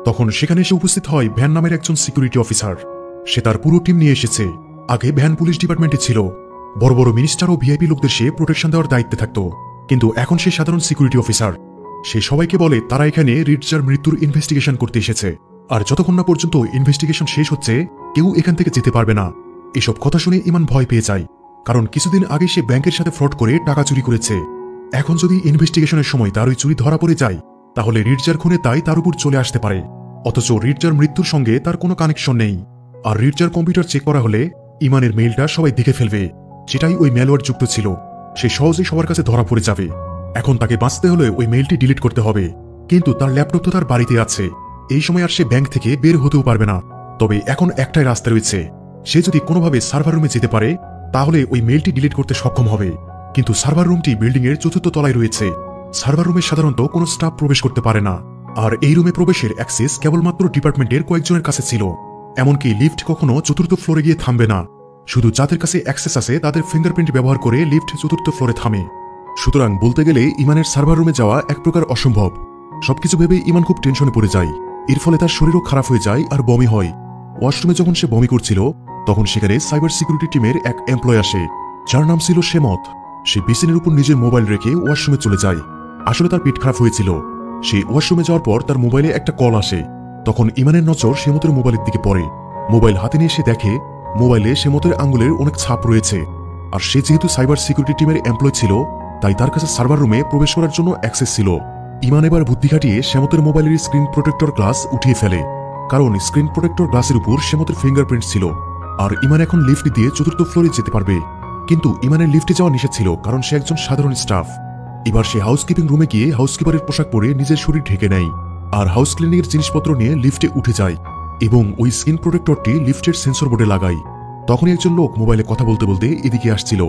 তখন সেখানে এসে উপস্থিত হয় ভ্যান নামের একজন সিকিউরিটি অফিসার। সে তার পুরো টিম নিয়ে এসেছে। আগে ভ্যান পুলিশ ডিপার্টমেন্টে ছিল, বড় বড় মিনিস্টার ও ভিআইপি লোকদের সে প্রোটেকশন দেওয়ার দায়িত্বে থাকত, কিন্তু এখন সে সাধারণ সিকিউরিটি অফিসার। সে সবাইকে বলে তারা এখানে রিটজার মৃত্যুর ইনভেস্টিগেশন করতে এসেছে আর যতক্ষণ না পর্যন্ত ইনভেস্টিগেশন শেষ হচ্ছে কেউ এখান থেকে যেতে পারবে না। এসব কথা শুনে ইমান ভয় পেয়ে যায়, কারণ কিছুদিন আগে সে ব্যাংকের সাথে ফ্রড করে টাকা চুরি করেছে। এখন যদি ইনভেস্টিগেশনের সময় তার ওই চুরি ধরা পড়ে যায় তাহলে রিটজার খুনে তাই তার উপর চলে আসতে পারে। অথচ রিটজার মৃত্যুর সঙ্গে তার কোনো কানেকশন নেই। আর রিটজার কম্পিউটার চেক করা হলে ইমানের মেইলটা সবাই দেখে ফেলবে, যেটাই ওই ম্যালওয়্যার যুক্ত ছিল। সে সহজেই সবার কাছে ধরা পড়ে যাবে। এখন তাকে বাঁচতে হলে ওই মেইলটি ডিলিট করতে হবে, কিন্তু তার ল্যাপটপ তো তার বাড়িতে আছে। এই সময় আর সে ব্যাংক থেকে বের হতেও পারবে না। তবে এখন একটাই রাস্তা রয়েছে, সে যদি কোনোভাবে সার্ভার রুমে যেতে পারে তাহলে ওই মেইলটি ডিলিট করতে সক্ষম হবে। কিন্তু সার্ভার রুমটি বিল্ডিং এর 4র্থ তলায় রয়েছে। সার্ভার রুমে সাধারণত কোনো স্টাফ প্রবেশ করতে পারে না, আর এই রুমে প্রবেশের অ্যাক্সেস কেবলমাত্র ডিপার্টমেন্টের কয়েকজনের কাছে ছিল। এমনকি লিফট কখনো 4র্থ ফ্লোরে গিয়ে থামবে না, শুধু যাদের কাছে অ্যাক্সেস আছে তাদের ফিঙ্গারপ্রিন্ট ব্যবহার করে লিফট 4র্থ ফ্লোরে থামে। সুতরাং বলতে গেলে ইমানের সার্ভার রুমে যাওয়া এক প্রকার অসম্ভব। সবকিছু ভেবে ইমান খুব টেনশনে পড়ে যায়। এর ফলে তার শরীরও খারাপ হয়ে যায় আর বমি হয়। ওয়াশরুমে যখন সে বমি করছিল তখন সেখানে সাইবার সিকিউরিটি টিমের এক এমপ্লয় আসে, যার নাম ছিল শেমত। সে বিছানার উপর নিজের মোবাইল রেখে ওয়াশরুমে চলে যায়। আসলে তার পেট খারাপ হয়েছিল। সে ওয়াশরুমে যাওয়ার পর তার মোবাইলে একটা কল আসে। তখন ইমানের নজর শেমতের মোবাইলের দিকে পড়ে। মোবাইল হাতে নিয়ে সে দেখে মোবাইলে শেমতের আঙ্গুলের অনেক ছাপ রয়েছে। আর সে যেহেতু সাইবার সিকিউরিটি টিমের এমপ্লয় ছিল তাই তার কাছে সার্ভার রুমে প্রবেশ করার জন্য অ্যাক্সেস ছিল। ইমান এবার বুদ্ধি খাটিয়ে শেমতের মোবাইলের স্ক্রিন প্রোটেক্টর গ্লাস উঠিয়ে ফেলে, কারণ স্ক্রিন প্রোটেক্টর গ্লাসের উপর শেমতের ফিঙ্গারপ্রিন্ট ছিল। আর ইমান এখন লিফট দিয়ে 4র্থ ফ্লোরে যেতে পারবে। কিন্তু ইমানের লিফটে যাওয়া নিষেধ ছিল, কারণ সে একজন সাধারণ স্টাফ। এবার সে হাউসকিপিং রুমে গিয়ে হাউসকিপারের পোশাক পরে নিজের শরীর ঢেকে নেয় আর হাউস ক্লিনিং এর জিনিসপত্র নিয়ে লিফটে উঠে যায় এবং ওই স্ক্রিন প্রোটেক্টরটি লিফটের সেন্সর বোর্ডে লাগায়। তখনই একজন লোক মোবাইলে কথা বলতে বলতে এদিকে আসছিল।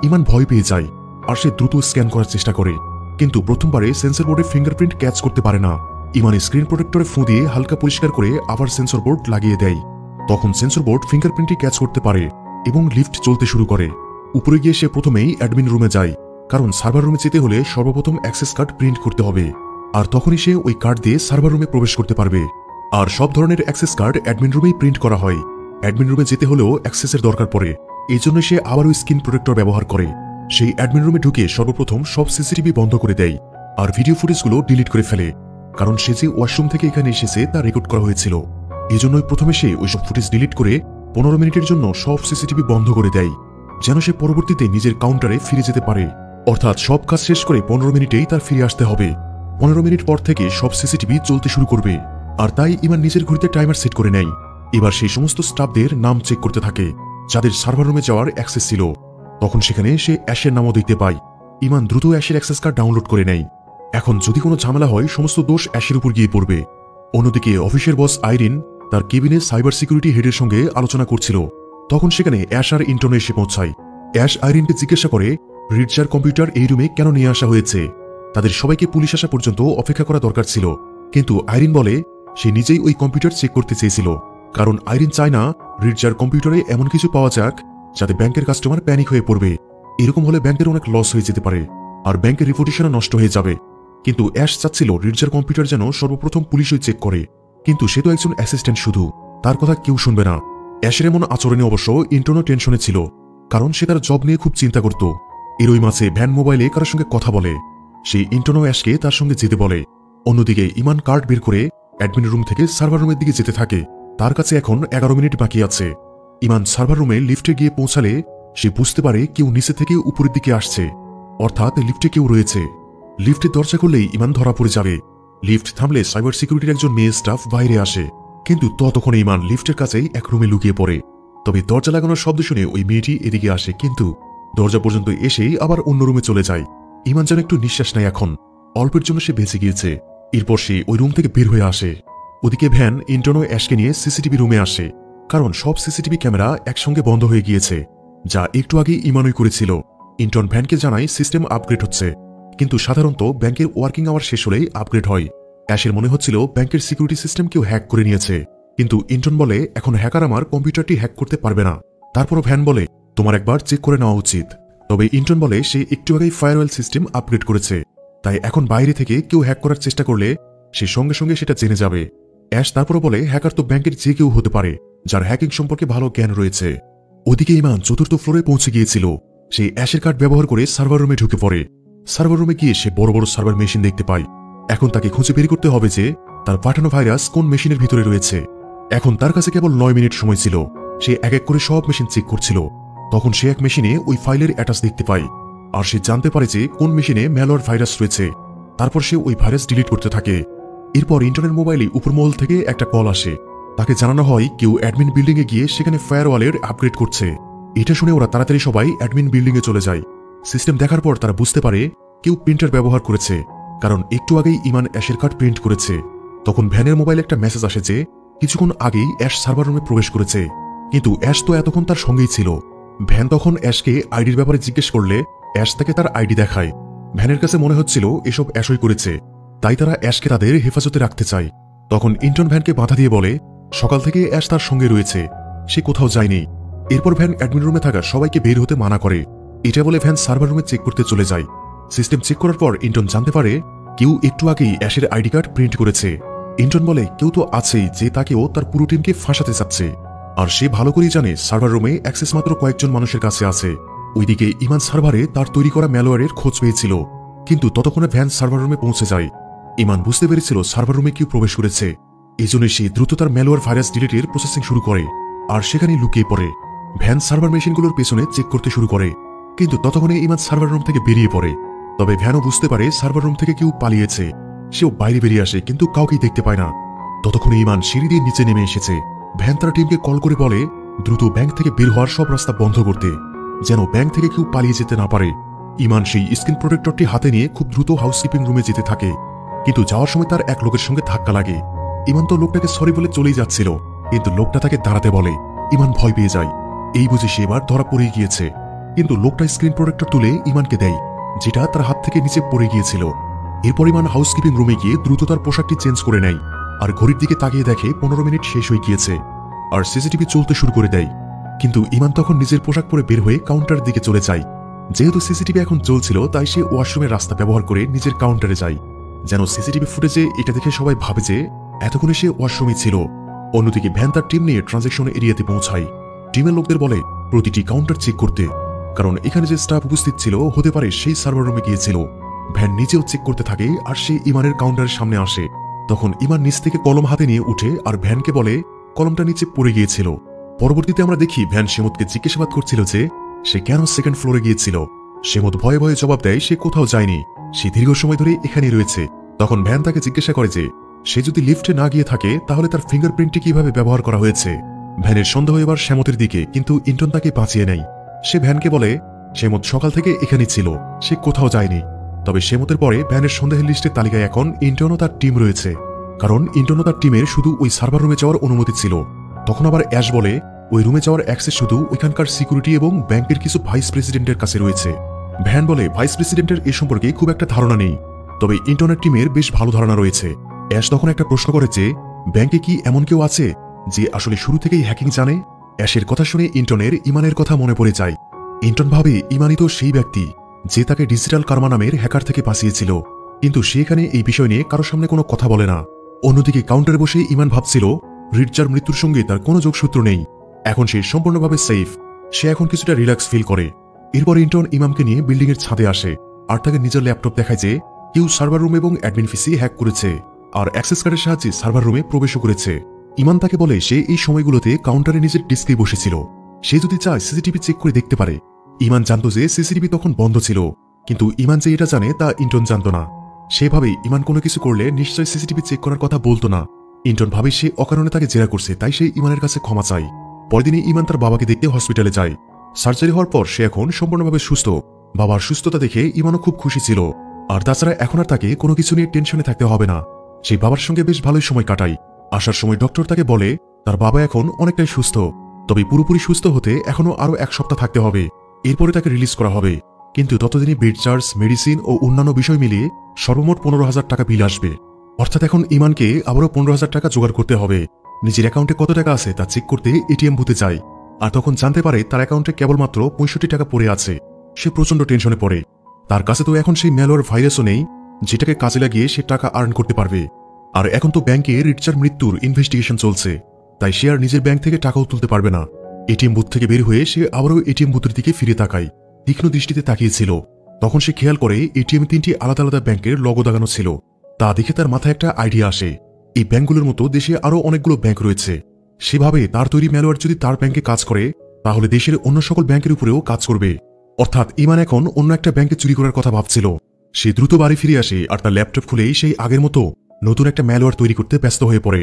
ইমান ভয় পেয়ে যায় আর সে দ্রুত স্ক্যান করার চেষ্টা করে, কিন্তু প্রথমবারে সেন্সর বোর্ডে ফিঙ্গারপ্রিন্ট ক্যাচ করতে পারে না। ইমান স্ক্রিন প্রোটেক্টরে ফু দিয়ে হালকা পরিষ্কার করে আবার সেন্সর বোর্ড লাগিয়ে দেয়। তখন সেন্সর বোর্ড ফিঙ্গারপ্রিন্টটি ক্যাচ করতে পারে এবং লিফট চলতে শুরু করে। উপরে গিয়ে সে প্রথমেই অ্যাডমিন রুমে যায়, কারণ সার্ভার রুমে যেতে হলে সর্বপ্রথম অ্যাক্সেস কার্ড প্রিন্ট করতে হবে। আর তখনই সে ওই কার্ড দিয়ে সার্ভার রুমে প্রবেশ করতে পারবে। আর সব ধরনের অ্যাক্সেস কার্ড অ্যাডমিন রুমেই প্রিন্ট করা হয়। অ্যাডমিন রুমে যেতে হলেও অ্যাক্সেসের দরকার পড়ে, এই জন্য সে আবারও স্ক্রিন প্রোটেক্টর ব্যবহার করে। সেই অ্যাডমিন রুমে ঢুকে সর্বপ্রথম সব সিসিটিভি বন্ধ করে দেয় আর ভিডিও ফুটেজগুলো ডিলিট করে ফেলে, কারণ সে যে ওয়াশরুম থেকে এখানে এসেছে তা রেকর্ড করা হয়েছিল। এই জন্যই প্রথমে সে ওইসব ফুটেজ ডিলিট করে 15 মিনিটের জন্য সব সিসিটিভি বন্ধ করে দেয়, যেন সে পরবর্তীতে নিজের কাউন্টারে ফিরে যেতে পারে। অর্থাৎ সব কাজ শেষ করে 15 মিনিটেই তার ফিরে আসতে হবে। 15 মিনিট পর থেকে সব সিসিটিভি চলতে শুরু করবে। আর তাই ইমান নিজের ঘড়িতে টাইমার সেট করে নেয়। এবার সেই সমস্ত স্টাফদের নাম চেক করতে থাকে যাদের সার্ভার রুমে যাওয়ার অ্যাক্সেস ছিল। তখন সেখানে সে অ্যাশের নামও দেখতে পায়। ইমান দ্রুত অ্যাশের অ্যাক্সেস কার্ড ডাউনলোড করে নেয়। এখন যদি কোনো ঝামেলা হয় সমস্ত দোষ অ্যাশের উপর গিয়ে পড়বে। অন্যদিকে অফিসের বস আইরিন তার কেবিনে সাইবার সিকিউরিটি হেডের সঙ্গে আলোচনা করছিল। তখন সেখানে অ্যাশ আর ইন্টন এসে পৌঁছায়। অ্যাশ আইরিনকে জিজ্ঞাসা করে রিটজার কম্পিউটার এই রুমে কেন নিয়ে আসা হয়েছে। তাদের সবাইকে পুলিশ আসা পর্যন্ত অপেক্ষা করা দরকার ছিল, কিন্তু আইরিন বলে সে নিজেই ওই কম্পিউটার চেক করতে চেয়েছিল, কারণ আইরিন চায় না রিডজার কম্পিউটারে এমন কিছু পাওয়া যাক যাতে ব্যাংকের কাস্টমার প্যানিক হয়ে পড়বে। এরকম হলে ব্যাংকের অনেক লস হয়ে যেতে পারে আর ব্যাংকের রিপুটেশনও নষ্ট হয়ে যাবে। কিন্তু অ্যাশ চাচ্ছিল রিডজার কম্পিউটার যেন সর্বপ্রথম পুলিশই চেক করে, কিন্তু সে তো একজন অ্যাসিস্ট্যান্ট, শুধু তার কথা কেউ শুনবে না। অ্যাশের এমন আচরণে অবশ্য ইন্টনও টেনশনে ছিল, কারণ সে তার জব নিয়ে খুব চিন্তা করত। এরই মাঝে ভ্যান মোবাইলে কারোর সঙ্গে কথা বলে, সেই ইন্টনও অ্যাশকে তার সঙ্গে যেতে বলে। অন্যদিকে ইমান কার্ড বের করে অ্যাডমিন রুম থেকে সার্ভার রুমের দিকে যেতে থাকে। তার কাছে এখন 11 মিনিট বাকি আছে। ইমান সার্ভার রুমে লিফটে গিয়ে পৌঁছালে সে বুঝতে পারে কেউ নিচে থেকে উপরের দিকে আসছে, অর্থাৎ লিফটে কেউ রয়েছে। লিফটের দরজা খুললেই ইমান ধরা পড়ে যাবে। লিফট থামলে সাইবার সিকিউরিটির একজন মেয়ে স্টাফ বাইরে আসে, কিন্তু ততক্ষণে ইমান লিফটের কাছেই এক রুমে লুকিয়ে পড়ে। তবে দরজা লাগানোর শব্দ শুনে ওই মেয়েটি এদিকে আসে, কিন্তু দরজা পর্যন্ত এসেই আবার অন্য রুমে চলে যায়। ইমান যেন একটু নিঃশ্বাস নেয়, এখন অল্পের জন্য সে বেঁচে গিয়েছে। এরপর সে ওই রুম থেকে বের হয়ে আসে। ওদিকে ভ্যান ইন্টন ও অ্যাশকে নিয়ে সিসিটিভি রুমে আসে, কারণ সব সিসিটিভি ক্যামেরা একসঙ্গে বন্ধ হয়ে গিয়েছে, যা একটু আগেই ইমানই করেছিল। ইন্টন ভ্যানকে জানায় সিস্টেম আপগ্রেড হচ্ছে, কিন্তু সাধারণত ব্যাংকের ওয়ার্কিং আওয়ার শেষ হলেই আপগ্রেড হয়। অ্যাশের মনে হচ্ছিল ব্যাংকের সিকিউরিটি সিস্টেম কেউ হ্যাক করে নিয়েছে, কিন্তু ইন্টন বলে এখন হ্যাকার আমার কম্পিউটারটি হ্যাক করতে পারবে না। তারপরও ভ্যান বলে তোমার একবার চেক করে নেওয়া উচিত। তবে ইন্টন বলে সে একটু আগেই ফায়ারওয়েল সিস্টেম আপগ্রেড করেছে, তাই এখন বাইরে থেকে কেউ হ্যাক করার চেষ্টা করলে সে সঙ্গে সঙ্গে সেটা জেনে যাবে। অ্যাশ তারপরও বলে হ্যাকার তো ব্যাংকের যে কেউ হতে পারে যার হ্যাকিং সম্পর্কে ভালো জ্ঞান রয়েছে। ওদিকে ইমান চতুর্থ ফ্লোরে পৌঁছে গিয়েছিল। সে অ্যাশের কার্ড ব্যবহার করে সার্ভার রুমে ঢুকে পড়ে। সার্ভার রুমে গিয়ে সে বড় বড় সার্ভার মেশিন দেখতে পায়। এখন তাকে খুঁজে বের করতে হবে যে তার পাঠানো ভাইরাস কোন মেশিনের ভিতরে রয়েছে। এখন তার কাছে কেবল 9 মিনিট সময় ছিল। সে এক এক করে সব মেশিন চেক করছিল। তখন সে এক মেশিনে ওই ফাইলের অ্যাটাচ দেখতে পায়, আর সে জানতে পারে যে কোন মেশিনে ম্যালওয়্যার ভাইরাস রয়েছে। তারপর সে ওই ভাইরাস ডিলিট করতে থাকে। এরপর ইন্টারনেট মোবাইলে উপরমহল থেকে একটা কল আসে। তাকে জানানো হয় কেউ অ্যাডমিন বিল্ডিংয়ে গিয়ে সেখানে ফায়ারওয়ালের আপগ্রেড করছে। এটা শুনে ওরা তাড়াতাড়ি সবাই অ্যাডমিন বিল্ডিংয়ে চলে যায়। সিস্টেম দেখার পর তারা বুঝতে পারে কেউ প্রিন্টার ব্যবহার করেছে, কারণ একটু আগেই ইমান অ্যাশের কার্ড প্রিন্ট করেছে। তখন ভ্যানের মোবাইলে একটা মেসেজ আসে যে কিছুক্ষণ আগেই অ্যাশ সার্ভার রুমে প্রবেশ করেছে, কিন্তু অ্যাশ তো এতক্ষণ তার সঙ্গেই ছিল। ভ্যান তখন অ্যাশকে আইডির ব্যাপারে জিজ্ঞেস করলে অ্যাশ তাকে তার আইডি দেখায়। ভ্যানের কাছে মনে হচ্ছিল এসব অ্যাশই করেছে, তাই তারা অ্যাশকে তাদের হেফাজতে রাখতে চায়। তখন ইন্টন ভ্যানকে বাধা দিয়ে বলে সকাল থেকে অ্যাশ তার সঙ্গে রয়েছে, সে কোথাও যায়নি। এরপর ভ্যান অ্যাডমিন রুমে থাকা সবাইকে বের হতে মানা করে। এটা বলে ভ্যান সার্ভার রুমে চেক করতে চলে যায়। সিস্টেম চেক করার পর ইন্টন জানতে পারে কেউ একটু আগেই অ্যাশের আইডি কার্ড প্রিন্ট করেছে। ইন্টন বলে কেউ তো আছেই যে তাকেও তার পুরো টিমকে ফাঁসাতে চাচ্ছে, আর সে ভালো করেই জানে সার্ভার রুমে অ্যাক্সেস মাত্র কয়েকজন মানুষের কাছে আছে। ওইদিকে ইমান সার্ভারে তার তৈরি করা ম্যালওয়্যারের খোঁজ পেয়েছিল, কিন্তু ততক্ষণে ভ্যান সার্ভার রুমে পৌঁছে যায়। ইমান বুঝতে পেরেছিল সার্ভার রুমে কেউ প্রবেশ করেছে, এই জন্য সে দ্রুত তার ম্যালওয়্যার ভাইরাস ডিলিটের প্রসেসিং শুরু করে, আর সেখানে লুকিয়ে পড়ে। ভ্যান সার্ভার মেশিনগুলোর পেছনে চেক করতে শুরু করে, কিন্তু ততক্ষণে ইমান সার্ভার রুম থেকে বেরিয়ে পড়ে। তবে ভ্যানও বুঝতে পারে সার্ভার রুম থেকে কেউ পালিয়েছে। সেও বাইরে বেরিয়ে আসে, কিন্তু কাউকেই দেখতে পায় না। ততক্ষণে ইমান সিঁড়ি দিয়ে নিচে নেমে এসেছে। ভ্যান তার টিমকে কল করে বলে দ্রুত ব্যাংক থেকে বের হওয়ার সব রাস্তা বন্ধ করতে, যেন ব্যাংক থেকে কেউ পালিয়ে যেতে না পারে। ইমান সেই স্ক্রিন প্রোটেক্টরটি হাতে নিয়ে খুব দ্রুত হাউসকিপিং রুমে যেতে থাকে, কিন্তু যাওয়ার সময় তার এক লোকের সঙ্গে ধাক্কা লাগে। ইমান তো লোকটাকে সরি বলে চলেই যাচ্ছিল, কিন্তু লোকটা তাকে দাঁড়াতে বলে। ইমান ভয় পেয়ে যায়, এই বুঝে সে এবার ধরা পড়ে গিয়েছে। কিন্তু লোকটা স্ক্রিন প্রোটেক্টর তুলে ইমানকে দেয়, যেটা তার হাত থেকে নিচে পড়ে গিয়েছিল। এরপর ইমান হাউসকিপিং রুমে গিয়ে দ্রুত তার পোশাকটি চেঞ্জ করে নেয়, আর ঘড়ির দিকে তাকিয়ে দেখে 15 মিনিট শেষ হয়ে গিয়েছে, আর সিসিটিভি চলতে শুরু করে দেয়। কিন্তু ইমান তখন নিজের পোশাক পরে বের হয়ে কাউন্টারের দিকে চলে যায়। যেহেতু সিসিটিভি এখন চলছিল, তাই সে ওয়াশরুমের রাস্তা ব্যবহার করে নিজের কাউন্টারে যায়, যেন সিসিটিভি ফুটেজে এটা দেখে সবাই ভাবে যে এতক্ষণে সে ওয়াশরুমে ছিল। অন্যদিকে ভ্যান তার টিম নিয়ে ট্রানজ্যাকশন এরিয়াতে পৌঁছায়। টিমের লোকদের বলে প্রতিটি কাউন্টার চেক করতে, কারণ এখানে যে স্টাফ উপস্থিত ছিল হতে পারে সেই সার্ভার রুমে গিয়েছিল। ভ্যান নিজেও চেক করতে থাকে, আর সে ইমানের কাউন্টারের সামনে আসে। তখন ইমান নিচ থেকে কলম হাতে নিয়ে উঠে আর ভ্যানকে বলে কলমটা নিচে পড়ে গিয়েছিল। পরবর্তীতে আমরা দেখি ভ্যান সেমতকে জিজ্ঞাসাবাদ করছিল যে সে কেন সেকেন্ড ফ্লোরে গিয়েছিল। সেমত ভয়ে ভয়ে জবাব দেয় সে কোথাও যায়নি, সে দীর্ঘ সময় ধরে এখানেই রয়েছে। তখন ভ্যান তাকে জিজ্ঞাসা করে যে সে যদি লিফটে না গিয়ে থাকে তাহলে তার ফিঙ্গারপ্রিন্টটি কিভাবে ব্যবহার করা হয়েছে। ভ্যানের সন্দেহ এবার শ্যামতের দিকে, কিন্তু ইন্টন তাকে বাঁচিয়ে নেয়। সে ভ্যানকে বলে শ্যামত সকাল থেকে এখানেই ছিল, সে কোথাও যায়নি। তবে শ্যামতের পরে ভ্যানের সন্দেহের লিস্টের তালিকায় এখন ইন্টন ও তার টিম রয়েছে, কারণ ইন্টন ও তার টিমের শুধু ওই সার্ভার রুমে যাওয়ার অনুমতি ছিল। তখন আবার অ্যাশ বলে ওই রুমে যাওয়ার অ্যাক্সেস শুধু ওইখানকার সিকিউরিটি এবং ব্যাংকের কিছু ভাইস প্রেসিডেন্টের কাছে রয়েছে। ভ্যান বলে ভাইস প্রেসিডেন্টের এ সম্পর্কে খুব একটা ধারণা নেই, তবে ইন্টনের টিমের বেশ ভালো ধারণা রয়েছে। অ্যাশ তখন একটা প্রশ্ন করে যে ব্যাংকে কি এমন কেউ আছে যে আসলে শুরু থেকেই হ্যাকিং জানে। অ্যাশের কথা শুনে ইন্টনের ইমানের কথা মনে পড়ে যায়। ইন্টন ভাবে ইমানই তো সেই ব্যক্তি যে তাকে ডিজিটাল কার্মা নামের হ্যাকার থেকে বাঁচিয়েছিল, কিন্তু সে এখানে এই বিষয় নিয়ে কারোর সামনে কোনো কথা বলে না। অন্যদিকে কাউন্টারে বসে ইমান ভাবছিল রিচার মৃত্যুর সঙ্গে তার কোনো যোগসূত্র নেই, এখন সে সম্পূর্ণভাবে সেফ। সে এখন কিছুটা রিল্যাক্স ফিল করে। এরপর ইন্টন ইমামকে নিয়ে বিল্ডিং এর ছাদে আসে আর তাকে নিজের ল্যাপটপ দেখায় যে কেউ সার্ভার রুম এবং অ্যাডমিন পিসি হ্যাক করেছে আর অ্যাক্সেস কার্ডের সাহায্যে সার্ভার রুমে প্রবেশও করেছে। ইমান তাকে বলে সে এই সময়গুলোতে কাউন্টারে নিজের ডিস্কে বসেছিল, সে যদি চায় সিসিটিভি চেক করে দেখতে পারে। ইমান জানত যে সিসিটিভি তখন বন্ধ ছিল, কিন্তু ইমান যে এটা জানে তা ইন্টন জানত না। সেভাবেই ইমান কোনো কিছু করলে নিশ্চয় সিসিটিভি চেক করার কথা বলতো না। ইন্টন ভাবে সে অকারণে তাকে জেরা করছে, তাই সে ইমানের কাছে ক্ষমা চায়। পরদিনই ইমান তার বাবাকে দেখতে হসপিটালে যায়। সার্জারি হওয়ার পর সে এখন সম্পূর্ণভাবে সুস্থ। বাবার সুস্থতা দেখে ইমানও খুব খুশি ছিল। আর তাছাড়া এখন আর তাকে কোনো কিছু নিয়ে টেনশনে থাকতে হবে না। সেই বাবার সঙ্গে বেশ ভালোই সময় কাটায়। আসার সময় ডক্টর তাকে বলে তার বাবা এখন অনেকটাই সুস্থ, তবে পুরোপুরি সুস্থ হতে এখনো আরো 1 সপ্তাহ থাকতে হবে, এরপরে তাকে রিলিজ করা হবে। কিন্তু ততদিনই বেড চার্জ, মেডিসিন ও অন্যান্য বিষয় মিলিয়ে সর্বমোট 15,000 টাকা বিল আসবে। অর্থাৎ এখন ইমানকে আবারও 15,000 টাকা জোগাড় করতে হবে। নিজের অ্যাকাউন্টে কত টাকা আছে তা চেক করতে এটিএম বুথে যায়, আর তখন জানতে পারে তার অ্যাকাউন্টে কেবলমাত্র 65 টাকা পড়ে আছে। সে প্রচন্ড টেনশনে পড়ে। তার কাছে তো এখন সেই ম্যালওয়্যার ভাইরাসও নেই যেটাকে কাজে লাগিয়ে সে টাকা আর্ন করতে পারবে। আর এখন তো ব্যাংকে রিচার মৃত্যুর ইনভেস্টিগেশন চলছে, তাই সে আর নিজের ব্যাংক থেকে টাকাও তুলতে পারবে না। এটিএম বুথ থেকে বের হয়ে সে আবারও এটিএম বুথের দিকে ফিরে তাকায়। তীক্ষ্ণ দৃষ্টিতে তাকিয়েছিল। তখন সে খেয়াল করে এটিএমে 3টি আলাদা আলাদা ব্যাংকের লোগো দাগানো ছিল। তা দেখে তার মাথায় একটা আইডিয়া আসে। এই ব্যাংকগুলোর মতো দেশে আরও অনেকগুলো ব্যাংক রয়েছে, সেভাবে তার তৈরি ম্যালওয়্যার যদি তার ব্যাংকে কাজ করে তাহলে দেশের অন্য সকল ব্যাংকের উপরেও কাজ করবে। অর্থাৎ ইমান এখন অন্য একটা ব্যাংকে চুরি করার কথা ভাবছিল। সে দ্রুত বাড়ি ফিরে আসে আর তার ল্যাপটপ খুলেই সেই আগের মতো নতুন একটা ম্যালওয়্যার তৈরি করতে ব্যস্ত হয়ে পড়ে।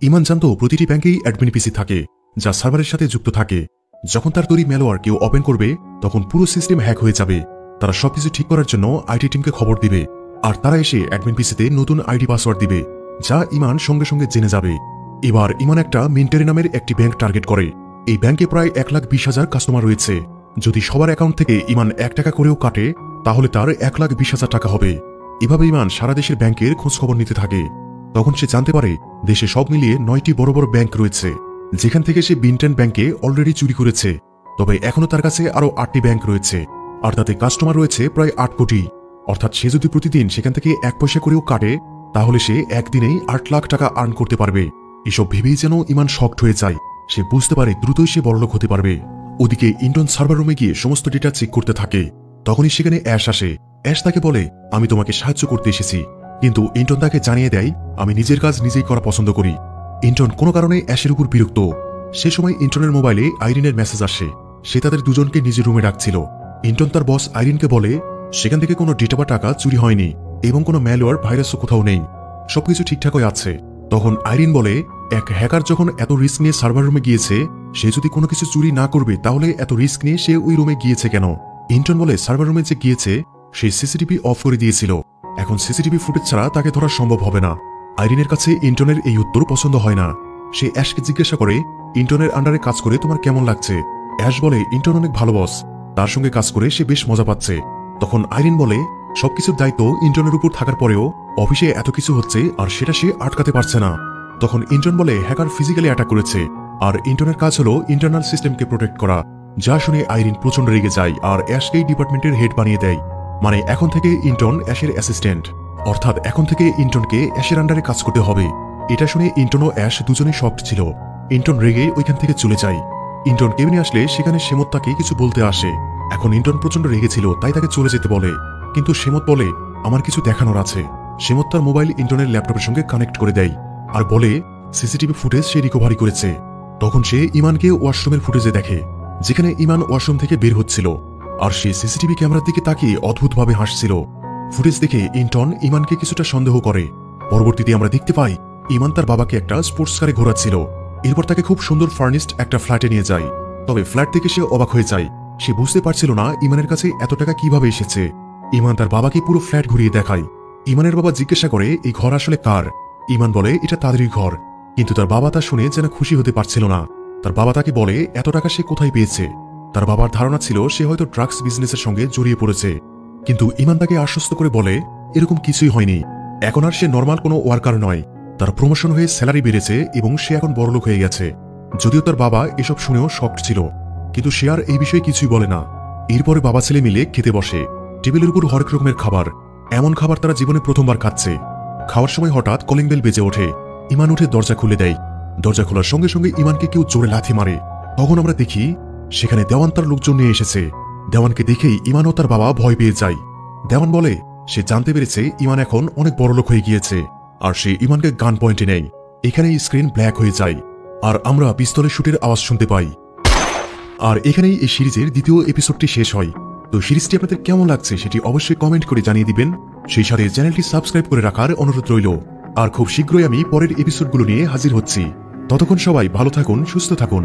ইমান জানত প্রতিটি ব্যাংকেই অ্যাডমিন পিসি থাকে যা সার্ভারের সাথে যুক্ত থাকে। যখন তার তৈরি ম্যালওয়্যার কেউ ওপেন করবে তখন পুরো সিস্টেম হ্যাক হয়ে যাবে। তারা সবকিছু ঠিক করার জন্য আইটি টিমকে খবর দিবে, আর তারা এসে অ্যাডমিন পিসিতে নতুন আইডি পাসওয়ার্ড দিবে যা ইমান সঙ্গে সঙ্গে জেনে যাবে। এবার ইমান একটা মিন্টারি নামের একটি ব্যাংক টার্গেট করে। এই ব্যাংকে প্রায় 1,20,000 কাস্টমার রয়েছে। যদি সবার অ্যাকাউন্ট থেকে ইমান 1 টাকা করেও কাটে তাহলে তার 1,20,000 টাকা হবে। এভাবে ইমান সারা দেশের ব্যাংকের খোঁজখবর নিতে থাকে। তখন সে জানতে পারে দেশে সব মিলিয়ে 9টি বড় বড় ব্যাংক রয়েছে, যেখান থেকে সে বিনটেন ব্যাংকে অলরেডি চুরি করেছে। তবে এখনো তার কাছে আরও 8টি ব্যাংক রয়েছে, আর তাতে কাস্টমার রয়েছে প্রায় 8 কোটি। অর্থাৎ সে যদি প্রতিদিন সেখান থেকে 1 পয়সা করেও কাটে তাহলে সে একদিনেই 8 লাখ টাকা আর্ন করতে পারবে। এসব ভেবেই যেন ইমান শকড হয়ে যায়। সে বুঝতে পারে দ্রুতই সে বড়লোক হতে পারবে। ওদিকে ইন্টন সার্ভার রুমে গিয়ে সমস্ত ডেটা চেক করতে থাকে। তখনই সেখানে অ্যাশ আসে। অ্যাশ তাকে বলে আমি তোমাকে সাহায্য করতে এসেছি, কিন্তু ইন্টন তাকে জানিয়ে দেয় আমি নিজের কাজ নিজেই করা পছন্দ করি। ইন্টন কোনো কারণে অ্যাশের উপর বিরক্ত। সে সময় ইন্টনের মোবাইলে আইরিনের মেসেজ আসে। সে তাদের দুজনকে নিজের রুমে ডাকছিল। ইন্টন তার বস আইরিনকে বলে সেখান থেকে কোনো ডেটা বা টাকা চুরি হয়নি এবং কোনো ম্যালওয়্যার ভাইরাসও কোথাও নেই, সবকিছু ঠিকঠাকই আছে। তখন আইরিন বলে এক হ্যাকার যখন এত রিস্ক নিয়ে সার্ভার রুমে গিয়েছে, সে যদি কোনো কিছু চুরি না করবে তাহলে এত রিস্ক নিয়ে সে ওই রুমে গিয়েছে কেন? ইন্টন বলে সার্ভার রুমে যে গিয়েছে সেই সিসিটিভি অফ করে দিয়েছিল, এখন সিসিটিভি ফুটেজ ছাড়া তাকে ধরা সম্ভব হবে না। আইরিনের কাছে ইন্টনের এই উত্তর পছন্দ হয় না। সে অ্যাশকে জিজ্ঞাসা করে ইন্টনের আন্ডারে কাজ করে তোমার কেমন লাগছে? অ্যাশ বলে ইন্টন অনেক ভালো বস, তার সঙ্গে কাজ করে সে বেশ মজা পাচ্ছে। তখন আইরিন বলে সবকিছুর দায়িত্ব ইন্টনের উপর থাকার পরেও অফিসে এত কিছু হচ্ছে আর সেটা সে আটকাতে পারছে না। তখন ইন্টন বলে হ্যাকার ফিজিক্যালি অ্যাটাক করেছে আর ইন্টনের কাজ হলো ইন্টারনাল সিস্টেমকে প্রোটেক্ট করা। যা শুনে আইরিন প্রচন্ড রেগে যায় আর অ্যাশকেই ডিপার্টমেন্টের হেড বানিয়ে দেয়। মানে এখন থেকে ইন্টন অ্যাশের অ্যাসিস্ট্যান্ট, অর্থাৎ এখন থেকে ইন্টনকে অ্যাশের আন্ডারে কাজ করতে হবে। এটা শুনে ইন্টন ও অ্যাশ দুজনেই শকড ছিল। ইন্টন রেগে ওইখান থেকে চলে যায়। ইন্টন কেবিনে আসলে সেখানে সেমত তাকে কিছু বলতে আসে। এখন ইন্টন প্রচন্ড রেগেছিল, তাই তাকে চলে যেতে বলে, কিন্তু সেমত বলে আমার কিছু দেখানোর আছে। সেমত তার মোবাইল ইন্টনের ল্যাপটপের সঙ্গে কানেক্ট করে দেয় আর বলে সিসিটিভি ফুটেজ সে রিকভারি করেছে। তখন সে ইমানকে ওয়াশরুমের ফুটেজে দেখে, যেখানে ইমান ওয়াশরুম থেকে বের হচ্ছিল আর সে সিসিটিভি ক্যামেরার দিকে তাকিয়ে অদ্ভুতভাবে হাসছিল। ফুটেজ দেখে ইন্টন ইমানকে কিছুটা সন্দেহ করে। পরবর্তীতে আমরা দেখতে পাই ইমান তার বাবাকে একটা স্পোর্টস কারে ঘোরাচ্ছিল। এরপর তাকে খুব সুন্দর ফার্নিশড একটা ফ্ল্যাটে নিয়ে যায়। তবে ফ্ল্যাট থেকে সে অবাক হয়ে যায়। সে বুঝতে পারছিল না ইমানের কাছে এত টাকা কিভাবে এসেছে। ইমান তার বাবাকে পুরো ফ্ল্যাট ঘুরিয়ে দেখায়। ইমানের বাবা জিজ্ঞাসা করে এই ঘর আসলে কার? ইমান বলে এটা তাদেরই ঘর, কিন্তু তার বাবা তা শুনে যেন খুশি হতে পারছিল না। তার বাবা তাকে বলে এত টাকা সে কোথায় পেয়েছে। তার বাবার ধারণা ছিল সে হয়তো ড্রাগস বিজনেসের সঙ্গে জড়িয়ে পড়েছে, কিন্তু ইমান তাকে আশ্বস্ত করে বলে এরকম কিছুই হয়নি। এখন আর সে নর্মাল কোনো ওয়ার্কার নয়, তার প্রমোশন হয়ে স্যালারি বেড়েছে এবং সে এখন বড়লোক হয়ে গেছে। যদিও তার বাবা এসব শুনেও শকড ছিল, কিন্তু সে আর এই বিষয়ে কিছুই বলে না। এরপরে বাবা ছেলে মিলে খেতে বসে। টেবিলের উপর হরেক রকমের খাবার, এমন খাবার তারা জীবনে প্রথমবার খাচ্ছে। খাওয়ার সময় হঠাৎ কলিং বেল বেজে ওঠে। ইমান উঠে দরজা খুলে দেয়। দরজা খোলার সঙ্গে সঙ্গে ইমানকে কেউ জোরে লাথি মারে। তখন আমরা দেখি সেখানে দেওয়ান তার লোকজন নিয়ে এসেছে। দেওয়ানকে দেখেই ইমান ও তার বাবা ভয় পেয়ে যায়। দেওয়ান বলে সে জানতে পেরেছে ইমান এখন অনেক বড়লোক হয়ে গিয়েছে, আর সে ইমানকে গান পয়েন্টে নেয়। এখানেই স্ক্রিন ব্ল্যাক হয়ে যায়, আর আমরা পিস্তলের শুটের আওয়াজ শুনতে পাই। আর এখানেই এই সিরিজের দ্বিতীয় এপিসোডটি শেষ হয়। তো সিরিজটি আপনাদের কেমন লাগছে সেটি অবশ্যই কমেন্ট করে জানিয়ে দিবেন। সেই সাথে চ্যানেলটি সাবস্ক্রাইব করে রাখার অনুরোধ রইল। আর খুব শীঘ্রই আমি পরের এপিসোডগুলো নিয়ে হাজির হচ্ছি। ততক্ষণ সবাই ভালো থাকুন, সুস্থ থাকুন।